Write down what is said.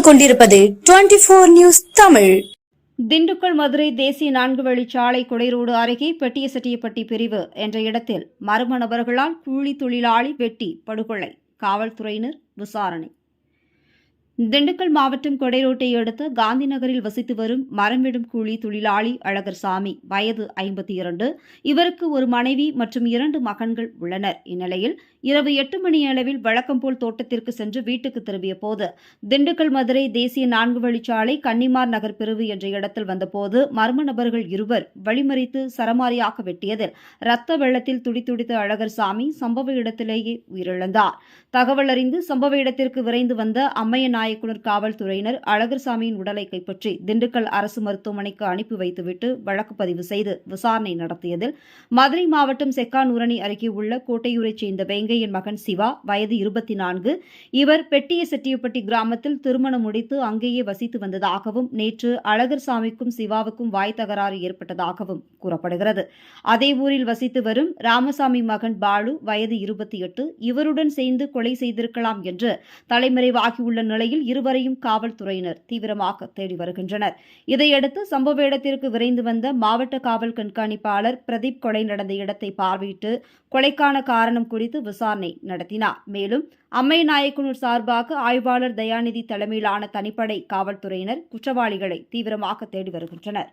கொண்டிருப்பது 24 நியூஸ் தமிழ். திண்டுக்கல் மதுரை தேசிய 4 வழிச்சாலை கொடைரோடு அருகே பெட்டியசெட்டியப்பட்டி பிரிவு என்ற இடத்தில் மர்ம நபர்களால் கூலி தொழிலாளி வெட்டி படுகொலை. காவல்துறையினர் விசாரணை. திண்டுக்கல் மாவட்டம் கொடைரோட்டை அடுத்த காந்தி நகரில் வசித்து வரும் மரம்விடும் கூலி தொழிலாளி அழகர்சாமி, வயது 52. இவருக்கு ஒரு மனைவி மற்றும் 2 மகன்கள் உள்ளனர். இந்நிலையில் இரவு 8 மணி அளவில் வழக்கம்போல் தோட்டத்திற்கு சென்று வீட்டுக்கு திரும்பிய போது திண்டுக்கல் மதுரை தேசிய 4 வழிச்சாலை கன்னிமார் நகர் பிரிவு என்ற இடத்தில் வந்தபோது மர்ம நபர்கள் இருவர் வழிமறித்து சரமாரியாக வெட்டியதில் ரத்த வெள்ளத்தில் துடிதுடித்த அழகர்சாமி சம்பவ இடத்திலேயே உயிரிழந்தார். தகவல் அறிந்து சம்பவ இடத்திற்கு விரைந்து வந்த அம்மையநாயக்குனர் காவல்துறையினர் அழகர்சாமியின் உடலை கைப்பற்றி திண்டுக்கல் அரசு மருத்துவமனைக்கு அனுப்பி வைத்துவிட்டு வழக்கு பதிவு செய்து விசாரணை நடத்தியதில் மதுரை மாவட்டம் செக்கானூரணி அருகே உள்ள கோட்டையூரைச் சேர்ந்த வெங்கையன் மகன் சிவா, வயது 24. இவர் பெட்டியசெட்டியப்பட்டி கிராமத்தில் திருமணம் முடித்து அங்கேயே வசித்து வந்ததாகவும் நேற்று அழகர்சாமிக்கும் சிவாவுக்கும் வாய் தகராறு ஏற்பட்டதாகவும் கூறப்படுகிறது. அதே ஊரில் வசித்து வரும் ராமசாமி மகன் பாலு, வயது 28. இவருடன் சேர்ந்து கொலை செய்திருக்கலாம் என்று தலைமறைவாகியுள்ள நிலையில் இருவரையும் காவல்துறையினர் தீவிரமாக தேடி வருகின்றனர். இதையடுத்து சம்பவ இடத்திற்கு விரைந்து வந்த மாவட்ட காவல் கண்காணிப்பாளர் பிரதீப் கொலை நடந்த இடத்தை பார்வையிட்டு கொலைக்கான காரணம் குறித்து விசாரணை நடத்தினார். மேலும் அம்மையநாயக்குனர் சார்பாக ஆய்வாளர் தயாநிதி தலைமையிலான தனிப்படை காவல்துறையினர் குற்றவாளிகளை தீவிரமாக தேடி வருகின்றனர்.